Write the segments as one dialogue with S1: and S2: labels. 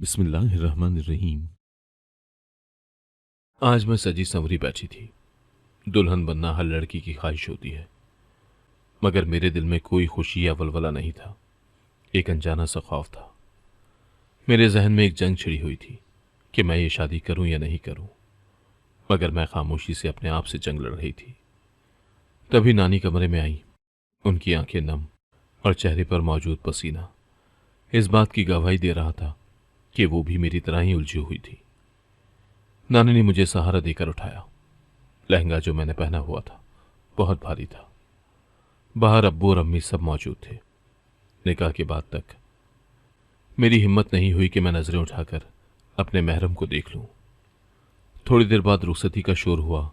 S1: बिस्मिल्लाहिर्रहमानिर्रहीम। आज मैं सजी संवरी बैठी थी। दुल्हन बनना हर लड़की की ख्वाहिश होती है, मगर मेरे दिल में कोई खुशी या वलवला नहीं था। एक अनजाना सा खौफ था। मेरे जहन में एक जंग छिड़ी हुई थी कि मैं ये शादी करूं या नहीं करूं, मगर मैं खामोशी से अपने आप से जंग लड़ रही थी। तभी नानी कमरे में आई। उनकी आंखें नम और चेहरे पर मौजूद पसीना इस बात की गवाही दे रहा था कि वो भी मेरी तरह ही उलझी हुई थी। नानी ने मुझे सहारा देकर उठाया। लहंगा जो मैंने पहना हुआ था बहुत भारी था। बाहर अब्बू और अम्मी सब मौजूद थे। निकाह के बाद तक मेरी हिम्मत नहीं हुई कि मैं नजरें उठाकर अपने महरम को देख लूं। थोड़ी देर बाद रुखसती का शोर हुआ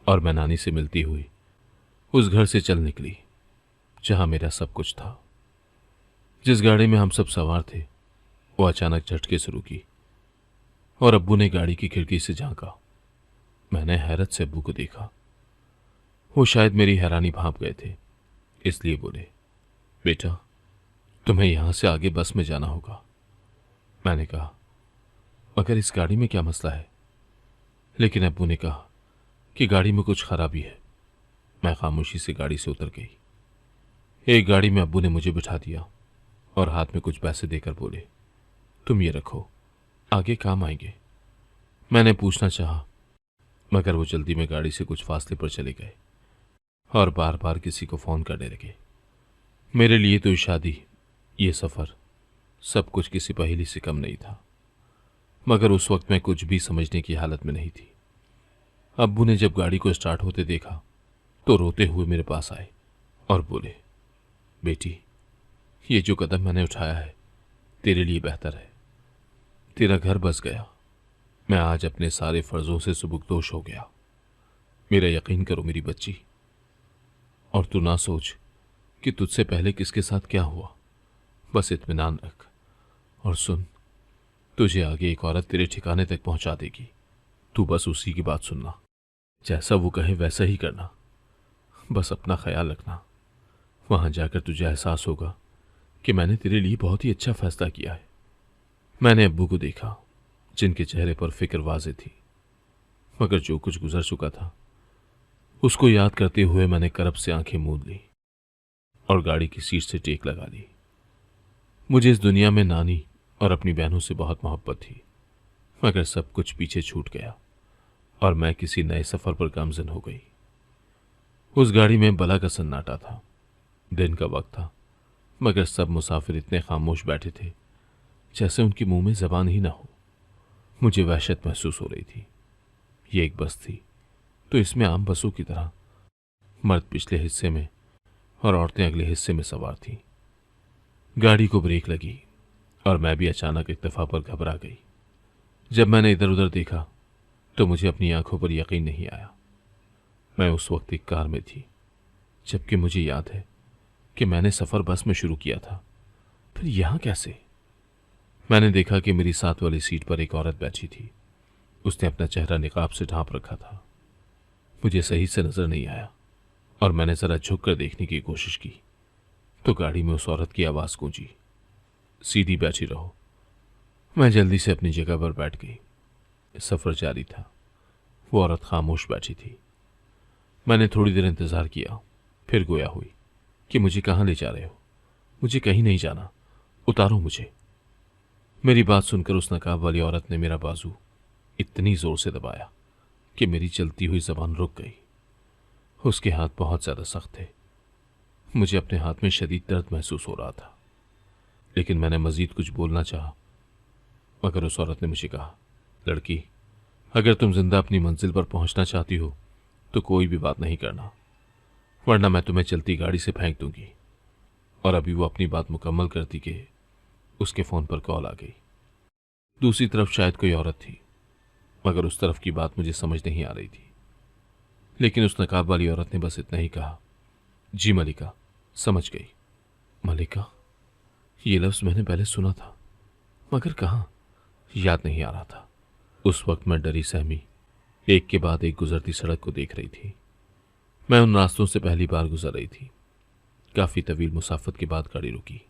S1: और मैं नानी से मिलती हुई उस घर से चल निकली जहां मेरा सब कुछ था। जिस गाड़ी में हम सब सवार थे वो अचानक झटके से रुकी और अब्बू ने गाड़ी की खिड़की से झांका। मैंने हैरत से अब्बू को देखा। वो शायद मेरी हैरानी भांप गए थे, इसलिए बोले, बेटा तुम्हें यहां से आगे बस में जाना होगा। मैंने कहा, मगर इस गाड़ी में क्या मसला है? लेकिन अब्बू ने कहा कि गाड़ी में कुछ खराबी है। मैं खामोशी से गाड़ी से उतर गई। एक गाड़ी में अब्बू ने मुझे बिठा दिया और हाथ में कुछ पैसे देकर बोले, तुम ये रखो, आगे काम आएंगे। मैंने पूछना चाहा, मगर वो जल्दी में गाड़ी से कुछ फासले पर चले गए और बार बार किसी को फोन करने लगे। मेरे लिए तो ये शादी, ये सफर, सब कुछ किसी पहेली से कम नहीं था, मगर उस वक्त मैं कुछ भी समझने की हालत में नहीं थी। अब्बू ने जब गाड़ी को स्टार्ट होते देखा तो रोते हुए मेरे पास आए और बोले, बेटी ये जो कदम मैंने उठाया है तेरे लिए बेहतर है। तेरा घर बस गया। मैं आज अपने सारे फर्जों से सुबुकदोश हो गया। मेरा यकीन करो मेरी बच्ची, और तू ना सोच कि तुझसे पहले किसके साथ क्या हुआ। बस इत्मीनान रख और सुन, तुझे आगे एक औरत तेरे ठिकाने तक पहुंचा देगी। तू बस उसी की बात सुनना, जैसा वो कहे वैसा ही करना। बस अपना ख्याल रखना। वहां जाकर तुझे एहसास होगा कि मैंने तेरे लिए बहुत ही अच्छा फैसला किया है। मैंने अब्बू को देखा, जिनके चेहरे पर फिक्र वाज़े थी, मगर जो कुछ गुजर चुका था उसको याद करते हुए मैंने करब से आंखें मूंद ली और गाड़ी की सीट से टेक लगा ली। मुझे इस दुनिया में नानी और अपनी बहनों से बहुत मोहब्बत थी, मगर सब कुछ पीछे छूट गया और मैं किसी नए सफर पर गामजन हो गई। उस गाड़ी में बला का सन्नाटा था। दिन का वक्त था, मगर सब मुसाफिर इतने खामोश बैठे थे जैसे उनके मुंह में जबान ही ना हो। मुझे वहशत महसूस हो रही थी। ये एक बस थी तो इसमें आम बसों की तरह मर्द पिछले हिस्से में और औरतें अगले हिस्से में सवार थीं। गाड़ी को ब्रेक लगी और मैं भी अचानक इत्तेफा पर घबरा गई। जब मैंने इधर उधर देखा तो मुझे अपनी आंखों पर यकीन नहीं आया। मैं उस वक्त एक कार में थी, जबकि मुझे याद है कि मैंने सफर बस में शुरू किया था। फिर यहां कैसे? मैंने देखा कि मेरी साथ वाली सीट पर एक औरत बैठी थी। उसने अपना चेहरा निकाब से ढांप रखा था। मुझे सही से नजर नहीं आया और मैंने जरा झुक कर देखने की कोशिश की तो गाड़ी में उस औरत की आवाज गूंजी, सीधी बैठी रहो। मैं जल्दी से अपनी जगह पर बैठ गई। सफर जारी था। वो औरत खामोश बैठी थी। मैंने थोड़ी देर इंतजार किया, फिर गोया हुई कि मुझे कहां ले जा रहे हो? मुझे कहीं नहीं जाना, उतारो मुझे। मेरी बात सुनकर उस नकाब वाली औरत ने मेरा बाजू इतनी जोर से दबाया कि मेरी चलती हुई जबान रुक गई। उसके हाथ बहुत ज्यादा सख्त थे। मुझे अपने हाथ में शदीद दर्द महसूस हो रहा था, लेकिन मैंने मजीद कुछ बोलना चाहा, मगर उस औरत ने मुझे कहा, लड़की अगर तुम जिंदा अपनी मंजिल पर पहुंचना चाहती हो तो कोई भी बात नहीं करना, वरना मैं तुम्हें चलती गाड़ी से फेंक दूंगी। और अभी वो अपनी बात मुकम्मल करती कि उसके फोन पर कॉल आ गई। दूसरी तरफ शायद कोई औरत थी, मगर उस तरफ की बात मुझे समझ नहीं आ रही थी। लेकिन उस नकाब वाली औरत ने बस इतना ही कहा, जी मलिका, समझ गई। मलिका, ये लफ्ज मैंने पहले सुना था, मगर कहां, याद नहीं आ रहा था। उस वक्त मैं डरी सहमी एक के बाद एक गुजरती सड़क को देख रही थी। मैं उन रास्तों से पहली बार गुजर रही थी। काफी तवील मुसाफत के बाद गाड़ी रुकी।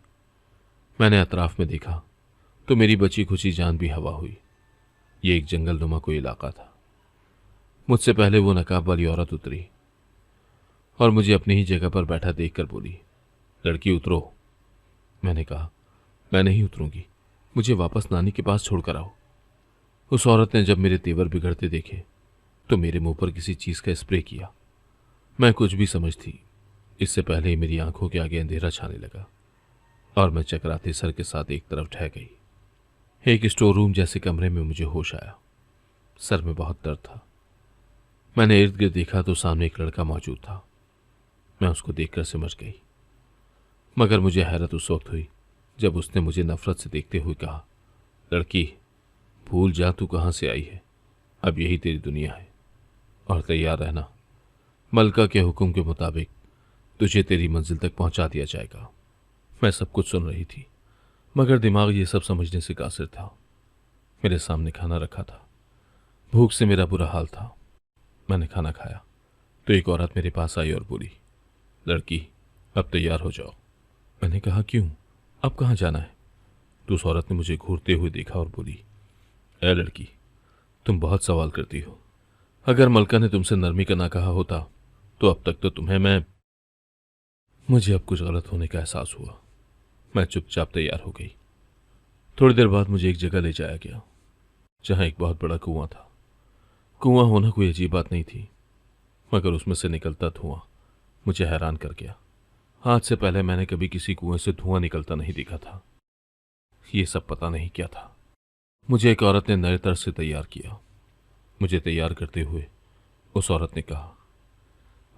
S1: मैंने अतराफ में देखा तो मेरी बची खुची जान भी हवा हुई। ये एक जंगल कोई इलाका था। मुझसे पहले वो नकाब वाली औरत उतरी और मुझे अपनी ही जगह पर बैठा देखकर बोली, लड़की उतरो। मैंने कहा, मैं नहीं उतरूंगी, मुझे वापस नानी के पास छोड़कर आओ। उस औरत ने जब मेरे तेवर बिगड़ते देखे तो मेरे मुंह पर किसी चीज का स्प्रे किया। मैं कुछ भी समझती इससे पहले ही मेरी आंखों के आगे अंधेरा छाने लगा और मैं चकराते सर के साथ एक तरफ ढह गई। एक स्टोर रूम जैसे कमरे में मुझे होश आया। सर में बहुत दर्द था। मैंने इर्द गिर्द देखा तो सामने एक लड़का मौजूद था। मैं उसको देखकर सिमट गई, मगर मुझे हैरत उस वक्त हुई जब उसने मुझे नफरत से देखते हुए कहा, लड़की भूल जा तू कहाँ से आई है, अब यही तेरी दुनिया है और तैयार रहना, मलका के हुक्म के मुताबिक तुझे तेरी मंजिल तक पहुंचा दिया जाएगा। मैं सब कुछ सुन रही थी मगर दिमाग ये सब समझने से कासिर था। मेरे सामने खाना रखा था। भूख से मेरा बुरा हाल था। मैंने खाना खाया तो एक औरत मेरे पास आई और बोली, लड़की अब तैयार हो जाओ। मैंने कहा, क्यों, अब कहाँ जाना है? तो उस औरत ने मुझे घूरते हुए देखा और बोली, ए लड़की, तुम बहुत सवाल करती हो। अगर मलका ने तुमसे नरमी का ना कहा होता तो अब तक तो तुम्हें मुझे अब कुछ गलत होने का एहसास हुआ। मैं चुपचाप तैयार हो गई। थोड़ी देर बाद मुझे एक जगह ले जाया गया जहां एक बहुत बड़ा कुआं था। कुआं होना कोई अजीब बात नहीं थी, मगर उसमें से निकलता धुआं मुझे हैरान कर गया। आज से पहले मैंने कभी किसी कुएं से धुआं निकलता नहीं देखा था। ये सब पता नहीं क्या था। मुझे एक औरत ने नए तर्ज से तैयार किया। मुझे तैयार करते हुए उस औरत ने कहा,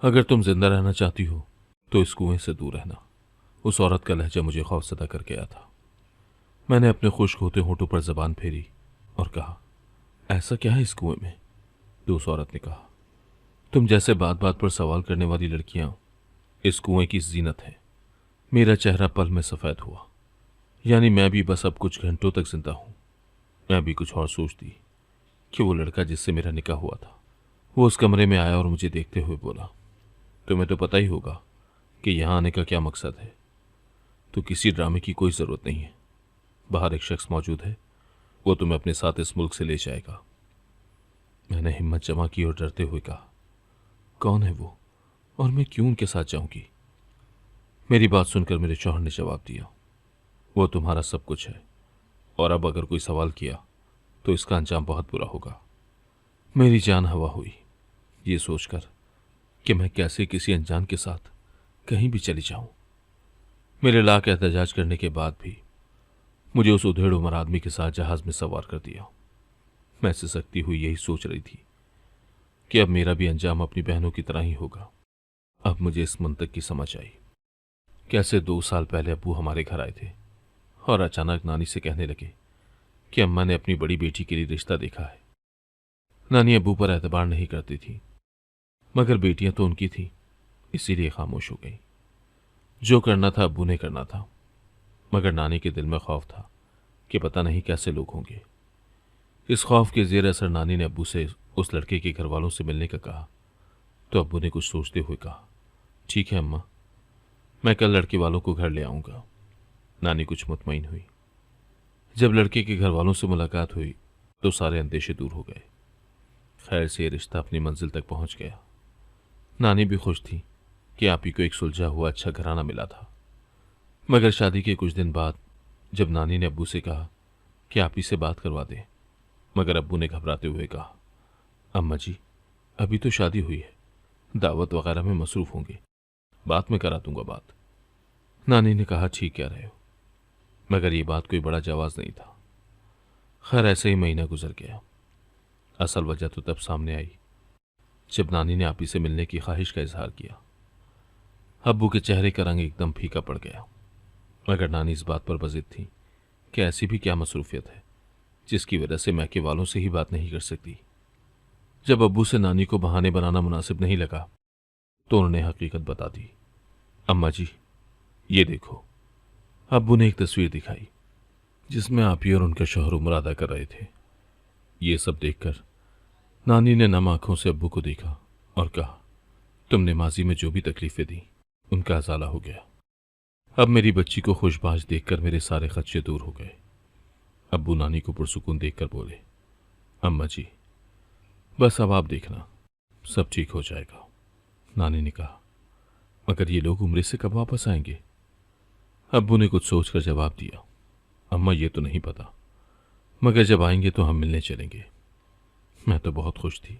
S1: अगर तुम जिंदा रहना चाहती हो तो इस कुएं से दूर रहना। उस औरत का लहजा मुझे खौफजदा कर गया था। मैंने अपने खुश्क होते होंठों पर जबान फेरी और कहा, ऐसा क्या है इस कुएं में? तो उस औरत ने कहा, तुम जैसे बात बात पर सवाल करने वाली लड़कियां इस कुएं की जीनत है। मेरा चेहरा पल में सफेद हुआ। यानी मैं भी बस अब कुछ घंटों तक जिंदा हूं। मैं भी कुछ और सोचती कि वो लड़का जिससे मेरा निकाह हुआ था वो उस कमरे में आया और मुझे देखते हुए बोला, तुम्हें तो पता ही होगा कि यहां आने का क्या मकसद है, तो किसी ड्रामे की कोई जरूरत नहीं है। बाहर एक शख्स मौजूद है, वो तुम्हें अपने साथ इस मुल्क से ले जाएगा। मैंने हिम्मत जमा की और डरते हुए कहा, कौन है वो और मैं क्यों उनके साथ जाऊंगी? मेरी बात सुनकर मेरे शौहर ने जवाब दिया, वो तुम्हारा सब कुछ है और अब अगर कोई सवाल किया तो इसका अंजाम बहुत बुरा होगा। मेरी जान हवा हुई ये सोचकर कि मैं कैसे किसी अनजान के साथ कहीं भी चली जाऊं। मेरे लाख एहतजाज करने के बाद भी मुझे उस उधेड़ उम्र आदमी के साथ जहाज में सवार कर दिया। मैं सिसकती हुई यही सोच रही थी कि अब मेरा भी अंजाम अपनी बहनों की तरह ही होगा। अब मुझे इस मंतक की समझ आई। कैसे 2 साल पहले अब्बू हमारे घर आए थे और अचानक नानी से कहने लगे कि अम्मा ने अपनी बड़ी बेटी के लिए रिश्ता देखा है। नानी अब्बू पर एतबार नहीं करती थी, मगर बेटियां तो उनकी थी, इसीलिए खामोश हो गई। जो करना था अब्बू ने करना था, मगर नानी के दिल में खौफ था कि पता नहीं कैसे लोग होंगे। इस खौफ के जेर असर नानी ने अब्बू से उस लड़के के घर वालों से मिलने का कहा, तो अब्बू ने कुछ सोचते हुए कहा, ठीक है अम्मा, मैं कल लड़के वालों को घर ले आऊंगा। नानी कुछ मुतमईन हुई। जब लड़के के घर वालों से मुलाकात हुई तो सारे अंदेशे दूर हो गए। खैर से ये रिश्ता अपनी मंजिल तक पहुंच गया। नानी भी खुश थी कि आप ही को एक सुलझा हुआ अच्छा घराना मिला था। मगर शादी के कुछ दिन बाद जब नानी ने अब्बू से कहा कि आप ही से बात करवा दें, मगर अब्बू ने घबराते हुए कहा, अम्मा जी अभी तो शादी हुई है, दावत वगैरह में मसरूफ होंगे, बाद में करा दूंगा बात। नानी ने कहा, ठीक कह रहे हो, मगर ये बात कोई बड़ा जवाज नहीं था। खैर ऐसे ही महीना गुजर गया। असल वजह तो तब सामने आई जब नानी ने आप ही से मिलने की ख्वाहिश का इजहार किया। अब्बू के चेहरे का रंग एकदम फीका पड़ गया, मगर नानी इस बात पर बजिद थी कि ऐसी भी क्या मसरूफियत है जिसकी वजह से मैके वालों से ही बात नहीं कर सकती। जब अब्बू से नानी को बहाने बनाना मुनासिब नहीं लगा तो उन्होंने हकीकत बता दी। अम्मा जी ये देखो। अब्बू ने एक तस्वीर दिखाई जिसमें आप ही और उनके शौहर उम्र अदा कर रहे थे। ये सब देखकर नानी ने नम आंखों से अब्बू को देखा और कहा, तुमने माजी में जो भी तकलीफें दी उनका अजाला हो गया। अब मेरी बच्ची को खुशबाश देखकर मेरे सारे खदशे दूर हो गए। अब्बू नानी को पुरसुकून देखकर बोले, अम्मा जी, बस अब आप देखना, सब ठीक हो जाएगा। नानी ने कहा, मगर ये लोग उम्र से कब वापस आएंगे? अब्बू ने कुछ सोचकर जवाब दिया, अम्मा ये तो नहीं पता, मगर जब आएंगे तो हम मिलने चलेंगे। मैं तो बहुत खुश थी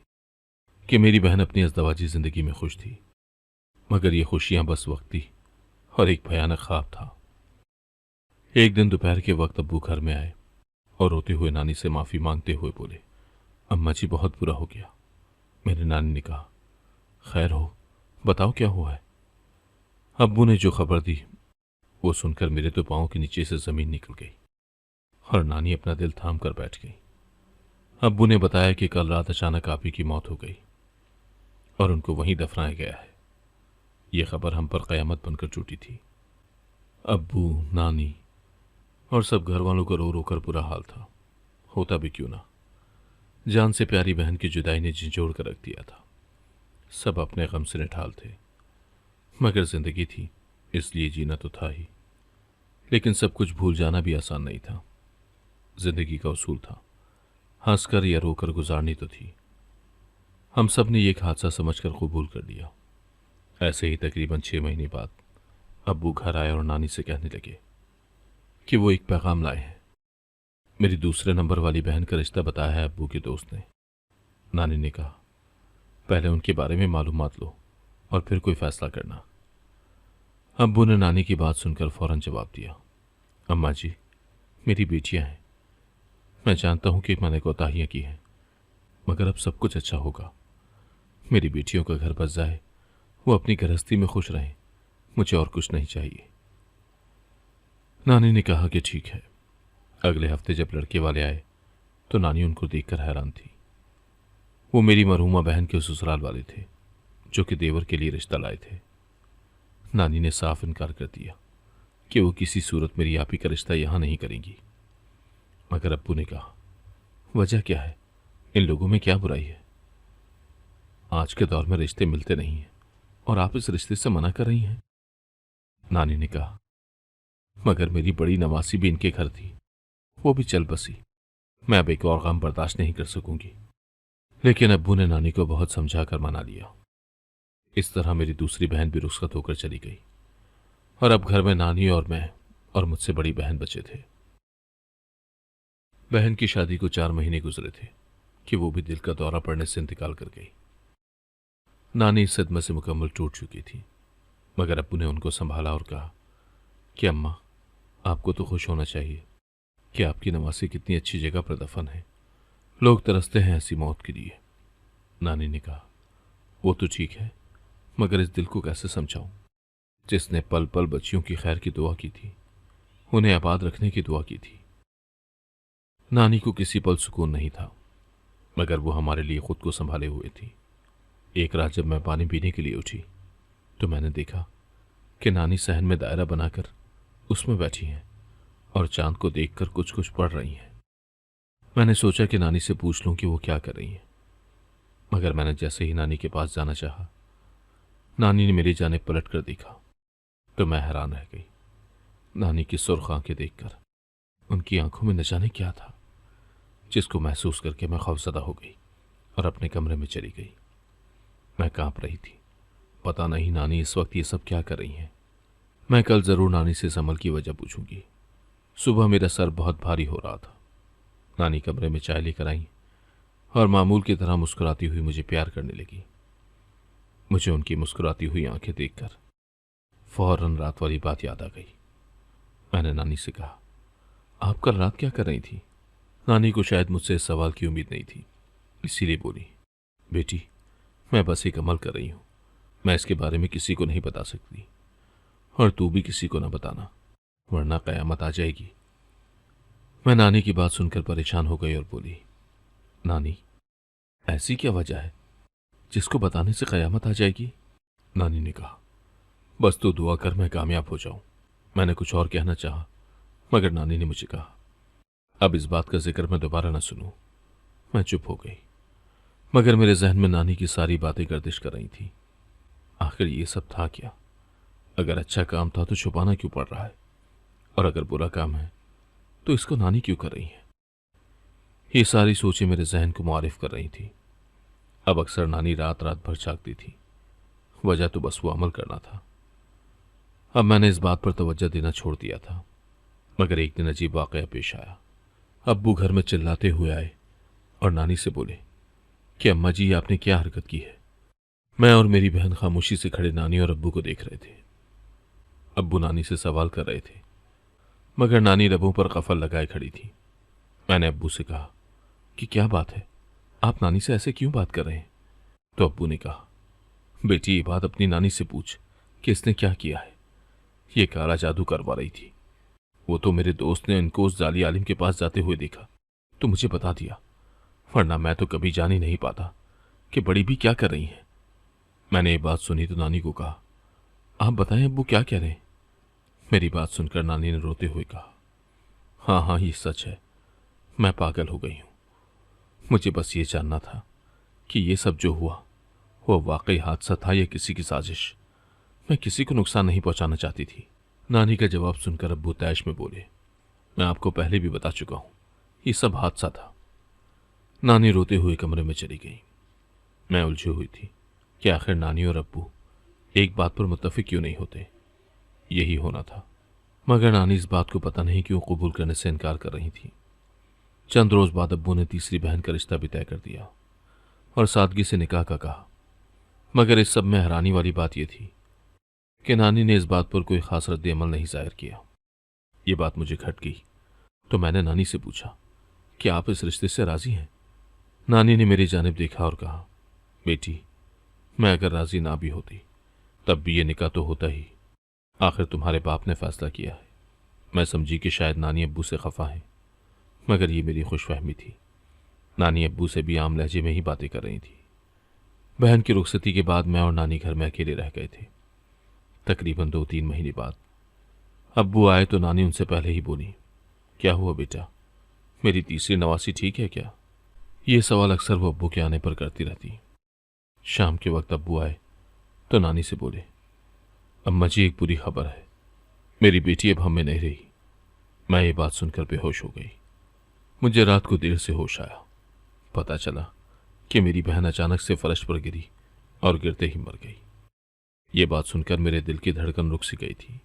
S1: कि मेरी बहन अपनी अज़दवाजी जिंदगी में खुश थी, मगर ये खुशियां बस वक्ती और एक भयानक ख्वाब था। एक दिन दोपहर के वक्त अब्बू घर में आए और रोते हुए नानी से माफी मांगते हुए बोले, अम्मा जी बहुत बुरा हो गया। मेरी नानी ने कहा, खैर हो, बताओ क्या हुआ है। अब्बू ने जो खबर दी वो सुनकर मेरे तो पांव के नीचे से जमीन निकल गई और नानी अपना दिल थाम कर बैठ गई। अब्बू ने बताया कि कल रात अचानक आपी की मौत हो गई और उनको वहीं दफनाया गया है। यह खबर हम पर कयामत बनकर टूटी थी। अब्बू, नानी और सब घर वालों को रो रो कर बुरा हाल था। होता भी क्यों ना, जान से प्यारी बहन की जुदाई ने झिंझोड़ कर रख दिया था। सब अपने गम से निठाल थे, मगर जिंदगी थी इसलिए जीना तो था ही। लेकिन सब कुछ भूल जाना भी आसान नहीं था। जिंदगी का उसूल था, हंसकर या रोकर गुजारनी तो थी। हम सब ने एक हादसा समझकर कबूल कर लिया। ऐसे ही तकरीबन 6 महीने बाद अब्बू घर आए और नानी से कहने लगे कि वो एक पैगाम लाए हैं। मेरी दूसरे नंबर वाली बहन का रिश्ता बताया है अब्बू के दोस्त ने। नानी ने कहा, पहले उनके बारे में मालूमात लो और फिर कोई फैसला करना। अब्बू ने नानी की बात सुनकर फौरन जवाब दिया, अम्मा जी, मेरी बेटियां हैं। मैं जानता हूं कि मैंने कोताहियां की हैं, मगर अब सब कुछ अच्छा होगा। मेरी बेटियों का घर बस जाए, वो अपनी गृहस्थी में खुश रहें, मुझे और कुछ नहीं चाहिए। नानी ने कहा कि ठीक है। अगले हफ्ते जब लड़के वाले आए तो नानी उनको देखकर हैरान थी। वो मेरी मरहूमा बहन के ससुराल वाले थे, जो कि देवर के लिए रिश्ता लाए थे। नानी ने साफ इनकार कर दिया कि वो किसी सूरत मेरी आपी का रिश्ता यहां नहीं करेंगी। मगर अब्बू ने कहा, वजह क्या है? इन लोगों में क्या बुराई है? आज के दौर में रिश्ते मिलते नहीं हैं और आप इस रिश्ते से मना कर रही हैं। नानी ने कहा, मगर मेरी बड़ी नवासी भी इनके घर थी, वो भी चल बसी। मैं अब एक और गम बर्दाश्त नहीं कर सकूंगी। लेकिन अब्बू ने नानी को बहुत समझा कर मना लिया। इस तरह मेरी दूसरी बहन भी रुखसत होकर चली गई और अब घर में नानी और मैं और मुझसे बड़ी बहन बचे थे। बहन की शादी को 4 महीने गुजरे थे कि वो भी दिल का दौरा पड़ने से इंतकाल कर गई। नानी इस सदमे से मुकम्मल टूट चुकी थी, मगर अब्बू ने उनको संभाला और कहा कि अम्मा, आपको तो खुश होना चाहिए कि आपकी नवासी कितनी अच्छी जगह पर दफन है। लोग तरसते हैं ऐसी मौत के लिए। नानी ने कहा, वो तो ठीक है, मगर इस दिल को कैसे समझाऊं जिसने पल पल बच्चियों की खैर की दुआ की थी, उन्हें आबाद रखने की दुआ की थी। नानी को किसी पल सुकून नहीं था, मगर वो हमारे लिए खुद को संभाले हुए थी। एक रात जब मैं पानी पीने के लिए उठी तो मैंने देखा कि नानी सहन में दायरा बनाकर उसमें बैठी हैं और चांद को देखकर कुछ कुछ पढ़ रही हैं। मैंने सोचा कि नानी से पूछ लूं कि वो क्या कर रही हैं, मगर मैंने जैसे ही नानी के पास जाना चाहा, नानी ने मेरी जाने पलट कर देखा तो मैं हैरान रह गई। नानी की सुर्ख आंखें देखकर उनकी आंखों में न जाने क्या था, जिसको महसूस करके मैं खौफजदा हो गई और अपने कमरे में चली गई। मैं कांप रही थी, पता नहीं नानी इस वक्त ये सब क्या कर रही हैं। मैं कल जरूर नानी से इस अमल की वजह पूछूंगी। सुबह मेरा सर बहुत भारी हो रहा था। नानी कमरे में चाय लेकर आई और मामूल की तरह मुस्कुराती हुई मुझे प्यार करने लगी। मुझे उनकी मुस्कुराती हुई आंखें देखकर फौरन रात वाली बात याद आ गई। मैंने नानी से कहा, आप कल रात क्या कर रही थी? नानी को शायद मुझसे इस सवाल की उम्मीद नहीं थी, इसीलिए बोली, बेटी, मैं बस एक अमल कर रही हूं। मैं इसके बारे में किसी को नहीं बता सकती और तू भी किसी को न बताना, वरना कयामत आ जाएगी। मैं नानी की बात सुनकर परेशान हो गई और बोली, नानी, ऐसी क्या वजह है जिसको बताने से कयामत आ जाएगी? नानी ने कहा, बस तू दुआ कर मैं कामयाब हो जाऊं। मैंने कुछ और कहना चाहा, मगर नानी ने मुझे कहा, अब इस बात का जिक्र मैं दोबारा न सुनूं। मैं चुप हो गई, मगर मेरे जहन में नानी की सारी बातें गर्दिश कर रही थी। आखिर ये सब था क्या? अगर अच्छा काम था तो छुपाना क्यों पड़ रहा है, और अगर बुरा काम है तो इसको नानी क्यों कर रही है? ये सारी सोचें मेरे जहन को मुआरिफ कर रही थी। अब अक्सर नानी रात रात भर जागती थी, वजह तो बस वो अमल करना था। अब मैंने इस बात पर तवज्जो देना छोड़ दिया था, मगर एक दिन अजीब वाकया पेश आया। अब्बू घर में चिल्लाते हुए आए और नानी से बोले कि अम्मा जी, आपने क्या हरकत की है। मैं और मेरी बहन खामोशी से खड़े नानी और अब्बू को देख रहे थे। अब्बू नानी से सवाल कर रहे थे, मगर नानी लबों पर कफल लगाए खड़ी थी। मैंने अब्बू से कहा कि क्या बात है, आप नानी से ऐसे क्यों बात कर रहे हैं। तो अब्बू ने कहा, बेटी ये बात अपनी नानी से पूछ कि इसने क्या किया है। ये काला जादू करवा रही थी। वो तो मेरे दोस्त ने इनको उस जाली आलिम के पास जाते हुए देखा तो मुझे बता दिया, वरना मैं तो कभी जान ही नहीं पाता कि बड़ी भी क्या कर रही हैं। मैंने ये बात सुनी तो नानी को कहा, आप बताएं अब्बू क्या कह रहे हैं। मेरी बात सुनकर नानी ने रोते हुए कहा, हाँ हाँ ये सच है, मैं पागल हो गई हूं। मुझे बस ये जानना था कि ये सब जो हुआ वो वाकई हादसा था या किसी की साजिश। मैं किसी को नुकसान नहीं पहुंचाना चाहती थी। नानी का जवाब सुनकर अब्बू तैश में बोले, मैं आपको पहले भी बता चुका हूं, ये सब हादसा था। नानी रोते हुए कमरे में चली गई। मैं उलझी हुई थी कि आखिर नानी और अब्बू एक बात पर मुत्तफिक क्यों नहीं होते। यही होना था, मगर नानी इस बात को पता नहीं क्यों कबूल करने से इनकार कर रही थी। चंद रोज बाद अब्बू ने तीसरी बहन का रिश्ता भी तय कर दिया और सादगी से निकाह का कहा। मगर इस सब में हैरानी वाली बात यह थी कि नानी ने इस बात पर कोई खास रद्द अमल नहीं जाहिर किया। ये बात मुझे खट गई तो मैंने नानी से पूछा कि आप इस रिश्ते से राजी हैं। नानी ने मेरी जानिब देखा और कहा, बेटी मैं अगर राजी ना भी होती तब भी ये निकाह तो होता ही। आखिर तुम्हारे बाप ने फैसला किया है। मैं समझी कि शायद नानी अब्बू से खफा है, मगर ये मेरी खुशफहमी थी। नानी अब्बू से भी आम लहजे में ही बातें कर रही थी। बहन की रुखसती के बाद मैं और नानी घर में अकेले रह गए थे। तकरीबन 2-3 महीने बाद अब्बू आए तो नानी उनसे पहले ही बोली, क्या हुआ बेटा, मेरी तीसरी नवासी ठीक है क्या। ये सवाल अक्सर वो अब्बू के आने पर करती रहती। शाम के वक्त अब्बू आए तो नानी से बोले, अम्मा जी एक बुरी खबर है, मेरी बेटी अब हम में नहीं रही। मैं ये बात सुनकर बेहोश हो गई। मुझे रात को देर से होश आया। पता चला कि मेरी बहन अचानक से फर्श पर गिरी और गिरते ही मर गई। ये बात सुनकर मेरे दिल की धड़कन रुक सी गई थी।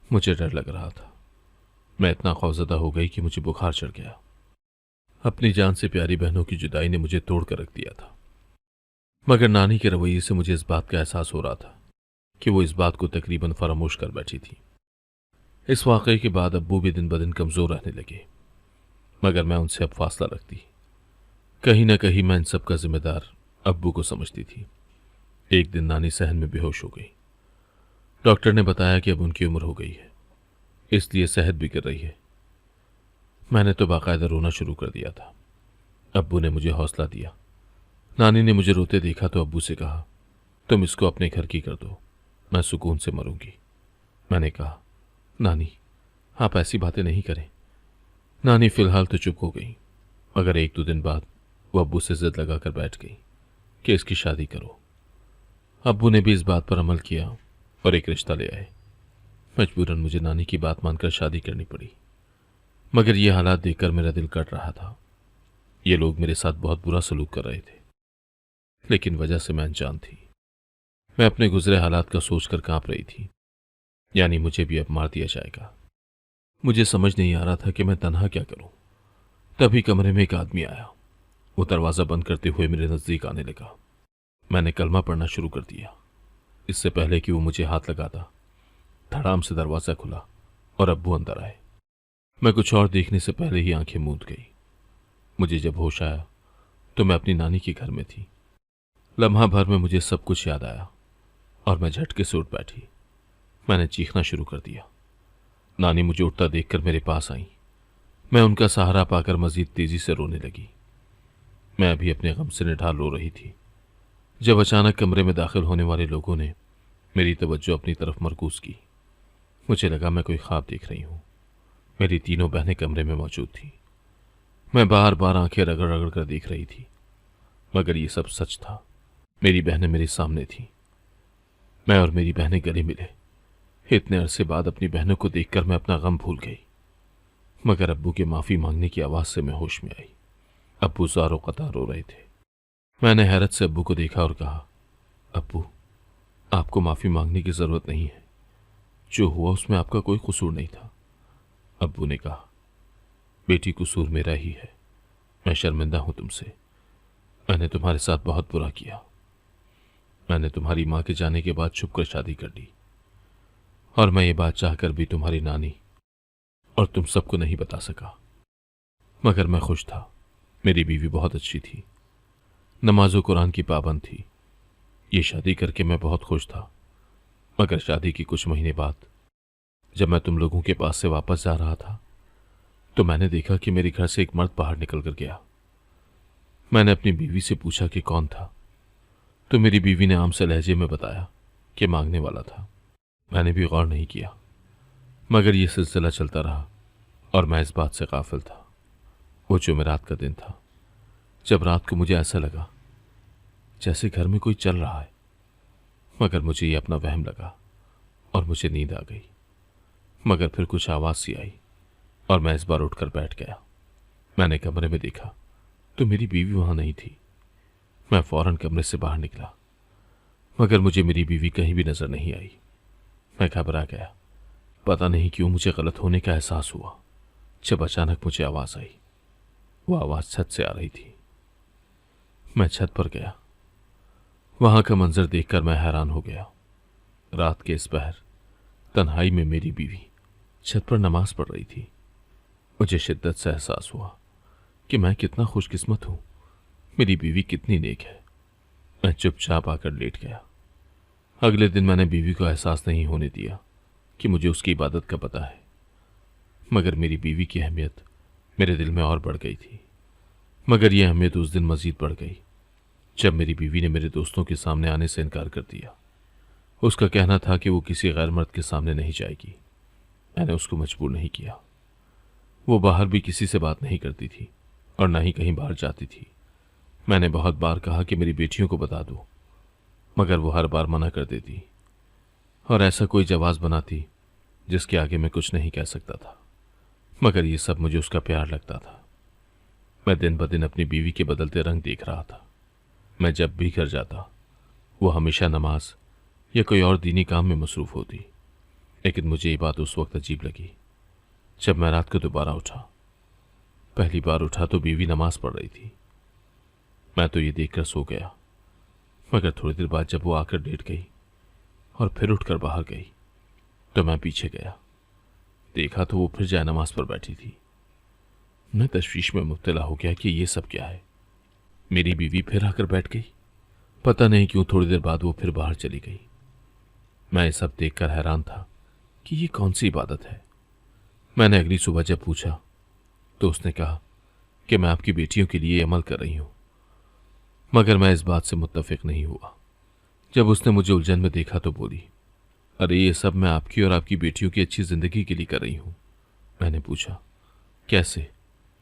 S1: मुझे डर लग रहा था। मैं इतना खौफजदा हो गई कि मुझे बुखार चढ़ गया। अपनी जान से प्यारी बहनों की जुदाई ने मुझे तोड़ कर रख दिया था। मगर नानी के रवैये से मुझे इस बात का एहसास हो रहा था कि वो इस बात को तकरीबन फरामोश कर बैठी थी। इस वाकये के बाद अब्बू भी दिन ब दिन कमजोर रहने लगे, मगर मैं उनसे अब फासला रखती। कहीं न कहीं मैं इन सब का जिम्मेदार अब्बू को समझती थी। एक दिन नानी सहन में बेहोश हो गई। डॉक्टर ने बताया कि अब उनकी उम्र हो गई है, इसलिए सेहत भी गिर रही है। मैंने तो बाकायदा रोना शुरू कर दिया था। अब्बू ने मुझे हौसला दिया। नानी ने मुझे रोते देखा तो अब्बू से कहा, तुम इसको अपने घर की कर दो, मैं सुकून से मरूंगी। मैंने कहा, नानी आप ऐसी बातें नहीं करें। नानी फिलहाल तो चुप हो गई, मगर 1-2 दिन बाद वो अब्बू से जिद लगाकर बैठ गई कि इसकी शादी करो। अब्बू ने भी इस बात पर अमल किया और एक रिश्ता ले आए। मजबूरन मुझे नानी की बात मानकर शादी करनी पड़ी, मगर ये हालात देखकर मेरा दिल कट रहा था। ये लोग मेरे साथ बहुत बुरा सलूक कर रहे थे, लेकिन वजह से मैं अनजान थी। मैं अपने गुजरे हालात का सोचकर कांप रही थी, यानी मुझे भी अब मार दिया जाएगा। मुझे समझ नहीं आ रहा था कि मैं तन्हा क्या करूं। तभी कमरे में एक आदमी आया। वो दरवाज़ा बंद करते हुए मेरे नज़दीक आने लगा। मैंने कलमा पढ़ना शुरू कर दिया। इससे पहले कि वो मुझे हाथ लगाता, धड़ाम से दरवाज़ा खुला और अब्बू अंदर आए। मैं कुछ और देखने से पहले ही आंखें मूंद गई। मुझे जब होश आया तो मैं अपनी नानी के घर में थी। लम्हा भर में मुझे सब कुछ याद आया और मैं झटके से उठ बैठी। मैंने चीखना शुरू कर दिया। नानी मुझे उठता देखकर मेरे पास आई। मैं उनका सहारा पाकर मजीद तेजी से रोने लगी। मैं अभी अपने गम से निढाल रो रही थी जब अचानक कमरे में दाखिल होने वाले लोगों ने मेरी तवज्जो अपनी तरफ मरकूज की। मुझे लगा मैं कोई ख्वाब देख रही हूँ। मेरी तीनों बहनें कमरे में मौजूद थीं। मैं बार बार आंखें रगड़ रगड़ कर देख रही थी, मगर ये सब सच था। मेरी बहनें मेरे सामने थीं। मैं और मेरी बहनें गले मिले। इतने अरसे बाद अपनी बहनों को देखकर मैं अपना गम भूल गई, मगर अब्बू के माफ़ी मांगने की आवाज़ से मैं होश में आई। अब्बू ज़ारो कतार रो रहे थे। मैंने हैरत से अब्बू को देखा और कहा, अब्बू, आपको माफ़ी मांगने की ज़रूरत नहीं है। जो हुआ उसमें आपका कोई कसूर नहीं था। अब्बू ने कहा, बेटी, कसूर मेरा ही है। मैं शर्मिंदा हूं तुमसे। मैंने तुम्हारे साथ बहुत बुरा किया। मैंने तुम्हारी माँ के जाने के बाद छुप कर शादी कर ली, और मैं ये बात चाहकर भी तुम्हारी नानी और तुम सबको नहीं बता सका। मगर मैं खुश था। मेरी बीवी बहुत अच्छी थी, नमाज़ो कुरान की पाबंद थी। ये शादी करके मैं बहुत खुश था। मगर शादी की कुछ महीने बाद जब मैं तुम लोगों के पास से वापस जा रहा था, तो मैंने देखा कि मेरे घर से एक मर्द बाहर निकल कर गया। मैंने अपनी बीवी से पूछा कि कौन था, तो मेरी बीवी ने आम से लहजे में बताया कि मांगने वाला था। मैंने भी गौर नहीं किया, मगर यह सिलसिला चलता रहा और मैं इस बात से गाफिल था। वो जुमेरात का दिन था, जब रात को मुझे ऐसा लगा जैसे घर में कोई चल रहा है, मगर मुझे ये अपना वहम लगा और मुझे नींद आ गई। मगर फिर कुछ आवाज़ सी आई और मैं इस बार उठकर बैठ गया। मैंने कमरे में देखा तो मेरी बीवी वहां नहीं थी। मैं फौरन कमरे से बाहर निकला, मगर मुझे मेरी बीवी कहीं भी नजर नहीं आई। मैं घबरा गया। पता नहीं क्यों मुझे गलत होने का एहसास हुआ। जब अचानक मुझे आवाज़ आई, वो आवाज़ छत से आ रही थी। मैं छत पर गया। वहां का मंजर देखकर मैं हैरान हो गया। रात के इस पहर तन्हाई में मेरी बीवी छत पर नमाज पढ़ रही थी। मुझे शिद्दत से एहसास हुआ कि मैं कितना खुशकिस्मत हूं, मेरी बीवी कितनी नेक है। मैं चुपचाप आकर लेट गया। अगले दिन मैंने बीवी को एहसास नहीं होने दिया कि मुझे उसकी इबादत का पता है। मगर मेरी बीवी की अहमियत मेरे दिल में और बढ़ गई थी। मगर यह अहमियत उस दिन मजीद बढ़ गई जब मेरी बीवी ने मेरे दोस्तों के सामने आने से इनकार कर दिया। उसका कहना था कि वो किसी गैर मर्द के सामने नहीं जाएगी। मैंने उसको मजबूर नहीं किया। वो बाहर भी किसी से बात नहीं करती थी और ना ही कहीं बाहर जाती थी। मैंने बहुत बार कहा कि मेरी बेटियों को बता दो, मगर वो हर बार मना कर देती और ऐसा कोई जवाब बनाती जिसके आगे मैं कुछ नहीं कह सकता था। मगर ये सब मुझे उसका प्यार लगता था। मैं दिन ब दिन अपनी बीवी के बदलते रंग देख रहा था। मैं जब भी घर जाता, वो हमेशा नमाज या कोई और दीनी काम में मसरूफ होती। लेकिन मुझे ये बात उस वक्त अजीब लगी जब मैं रात को दोबारा उठा। पहली बार उठा तो बीवी नमाज पढ़ रही थी। मैं तो ये देखकर सो गया। मगर थोड़ी देर बाद जब वो आकर लेट गई और फिर उठकर बाहर गई, तो मैं पीछे गया। देखा तो वो फिर जाए नमाज पर बैठी थी। मैं तशवीश में मुब्तला हो गया कि ये सब क्या है। मेरी बीवी फिर आकर बैठ गई। पता नहीं क्यों थोड़ी देर बाद वो फिर बाहर चली गई। मैं ये सब देखकर हैरान था कि ये कौन सी इबादत है। मैंने अगली सुबह जब पूछा तो उसने कहा कि मैं आपकी बेटियों के लिए अमल कर रही हूं। मगर मैं इस बात से मुत्तफिक नहीं हुआ। जब उसने मुझे उलझन में देखा तो बोली, अरे ये सब मैं आपकी और आपकी बेटियों की अच्छी जिंदगी के लिए कर रही हूं। मैंने पूछा, कैसे?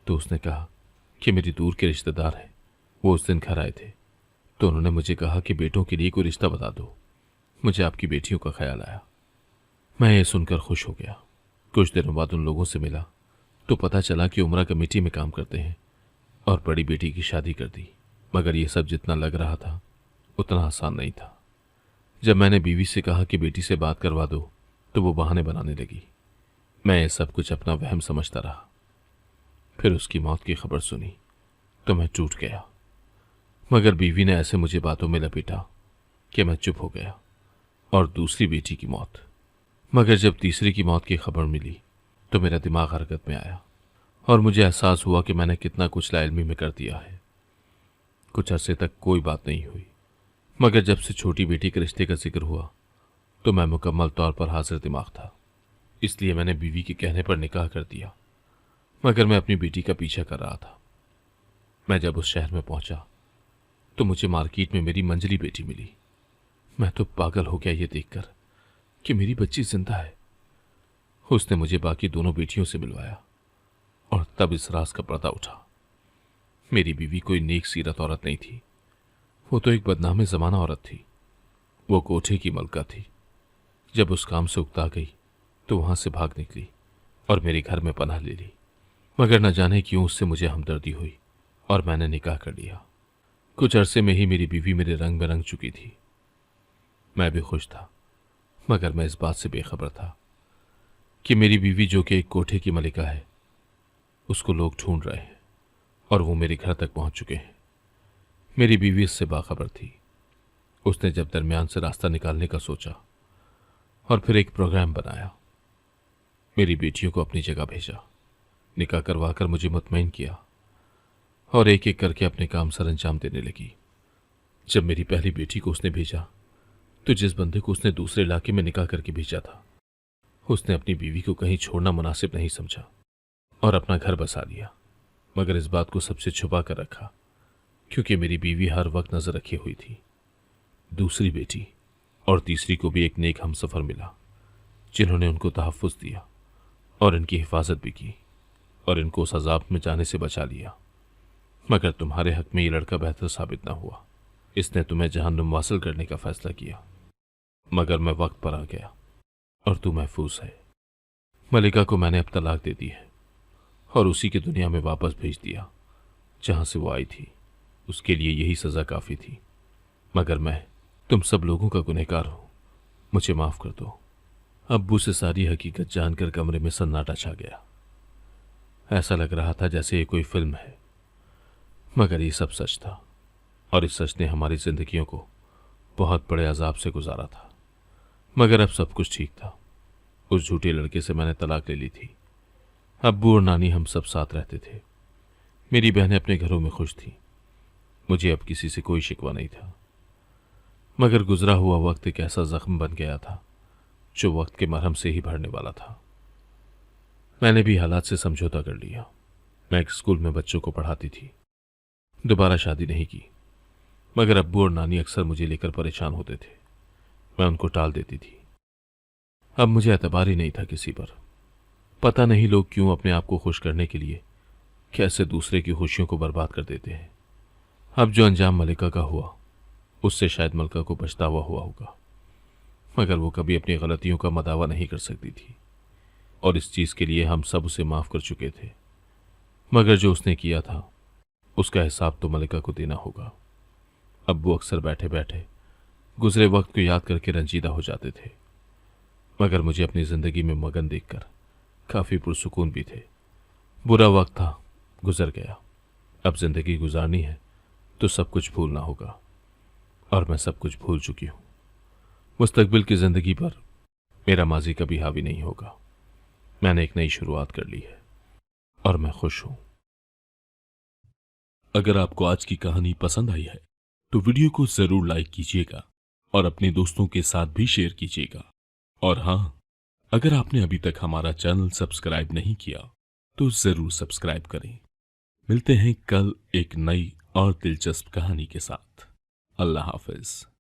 S1: तो उसने कहा कि मेरी दूर के रिश्तेदार हैं, वो उस दिन घर आए थे, तो उन्होंने मुझे कहा कि बेटों के लिए कोई रिश्ता बता दो। मुझे आपकी बेटियों का ख्याल आया। मैं ये सुनकर खुश हो गया। कुछ दिनों बाद उन लोगों से मिला तो पता चला कि उमरा कमेटी में काम करते हैं और बड़ी बेटी की शादी कर दी। मगर ये सब जितना लग रहा था उतना आसान नहीं था। जब मैंने बीवी से कहा कि बेटी से बात करवा दो तो वो बहाने बनाने लगी। मैं ये सब कुछ अपना वहम समझता रहा। फिर उसकी मौत की खबर सुनी तो मैं टूट गया। मगर बीवी ने ऐसे मुझे बातों में लपेटा कि मैं चुप हो गया। और दूसरी बेटी की मौत। मगर जब तीसरी की मौत की खबर मिली तो मेरा दिमाग हरकत में आया और मुझे एहसास हुआ कि मैंने कितना कुछ लाइल्मी में कर दिया है। कुछ अरसे तक कोई बात नहीं हुई, मगर जब से छोटी बेटी के रिश्ते का जिक्र हुआ तो मैं मुकम्मल तौर पर हाजिर दिमाग था। इसलिए मैंने बीवी के कहने पर निकाह कर दिया। मगर मैं अपनी बेटी का पीछा कर रहा था। मैं जब उस शहर में पहुंचा तो मुझे मार्केट में मेरी मंजली बेटी मिली। मैं तो पागल हो गया ये देखकर कि मेरी बच्ची जिंदा है। उसने मुझे बाकी दोनों बेटियों से मिलवाया और तब इस राज का पर्दा उठा। मेरी बीवी कोई नेक सीरत औरत नहीं थी, वो तो एक बदनाम जमाना औरत थी। वो कोठे की मलका थी। जब उस काम से उकता गई तो वहां से भाग निकली और मेरे घर में पनाह ले ली। मगर न जाने क्यों उससे मुझे हमदर्दी हुई और मैंने निकाह कर लिया। कुछ अरसे में ही मेरी बीवी मेरे रंग में रंग चुकी थी। मैं भी खुश था, मगर मैं इस बात से बेखबर था कि मेरी बीवी, जो कि एक कोठे की मलिका है, उसको लोग ढूंढ रहे हैं और वो मेरे घर तक पहुंच चुके हैं। मेरी बीवी इससे बाखबर थी। उसने जब दरमियान से रास्ता निकालने का सोचा और फिर एक प्रोग्राम बनाया, मेरी बेटियों को अपनी जगह भेजा, निकाह करवाकर मुझे मुतमईन किया और एक एक करके अपने काम सर अंजाम देने लगी। जब मेरी पहली बेटी को उसने भेजा तो जिस बंदे को उसने दूसरे इलाके में निकाह करके भेजा था, उसने अपनी बीवी को कहीं छोड़ना मुनासिब नहीं समझा और अपना घर बसा लिया, मगर इस बात को सबसे छुपा कर रखा क्योंकि मेरी बीवी हर वक्त नजर रखी हुई थी। दूसरी बेटी और तीसरी को भी एक नेक हमसफर मिला जिन्होंने उनको तहफ़्फ़ुज़ दिया और इनकी हिफाजत भी की और इनको उस अज़ाब में जाने से बचा लिया। मगर तुम्हारे हक में ये लड़का बेहतर साबित न हुआ। इसने तुम्हें जहन्नुम वासिल करने का फैसला किया, मगर मैं वक्त पर आ गया और तू महफूज है। मलिका को मैंने अब तलाक दे दी है और उसी की दुनिया में वापस भेज दिया जहां से वो आई थी। उसके लिए यही सज़ा काफ़ी थी, मगर मैं तुम सब लोगों का गुनहगार हूं, मुझे माफ़ कर दो। अब्बू से सारी हकीकत जानकर कमरे में सन्नाटा छा गया। ऐसा लग रहा था जैसे ये कोई फिल्म है, मगर ये सब सच था और इस सच ने हमारी जिंदगियों को बहुत बड़े अजाब से गुजारा था। मगर अब सब कुछ ठीक था। उस झूठे लड़के से मैंने तलाक ले ली थी। अब्बू और नानी हम सब साथ रहते थे। मेरी बहनें अपने घरों में खुश थीं। मुझे अब किसी से कोई शिकवा नहीं था। मगर गुजरा हुआ वक्त एक ऐसा जख्म बन गया था जो वक्त के मरहम से ही भरने वाला था। मैंने भी हालात से समझौता कर लिया। मैं एक स्कूल में बच्चों को पढ़ाती थी। दोबारा शादी नहीं की, मगर अब्बू और नानी अक्सर मुझे लेकर परेशान होते थे। मैं उनको टाल देती थी। अब मुझे एतबार ही नहीं था किसी पर। पता नहीं लोग क्यों अपने आप को खुश करने के लिए कैसे दूसरे की खुशियों को बर्बाद कर देते हैं। अब जो अंजाम मलिका का हुआ, उससे शायद मलका को पछतावा हुआ होगा, मगर वो कभी अपनी गलतियों का मदावा नहीं कर सकती थी और इस चीज़ के लिए हम सब उसे माफ़ कर चुके थे। मगर जो उसने किया था उसका हिसाब तो मलिका को देना होगा। अब वो अक्सर बैठे बैठे गुजरे वक्त को याद करके रंजीदा हो जाते थे, मगर मुझे अपनी ज़िंदगी में मगन देखकर काफ़ी पुरसुकून भी थे। बुरा वक्त था, गुजर गया। अब ज़िंदगी गुजारनी है तो सब कुछ भूलना होगा और मैं सब कुछ भूल चुकी हूँ। मुस्तकबिल की ज़िंदगी पर मेरा माजी कभी हावी नहीं होगा। मैंने एक नई शुरुआत कर ली है और मैं खुश हूँ।
S2: अगर आपको आज की कहानी पसंद आई है तो वीडियो को जरूर लाइक कीजिएगा और अपने दोस्तों के साथ भी शेयर कीजिएगा। और हाँ, अगर आपने अभी तक हमारा चैनल सब्सक्राइब नहीं किया तो जरूर सब्सक्राइब करें। मिलते हैं कल एक नई और दिलचस्प कहानी के साथ। अल्लाह हाफिज।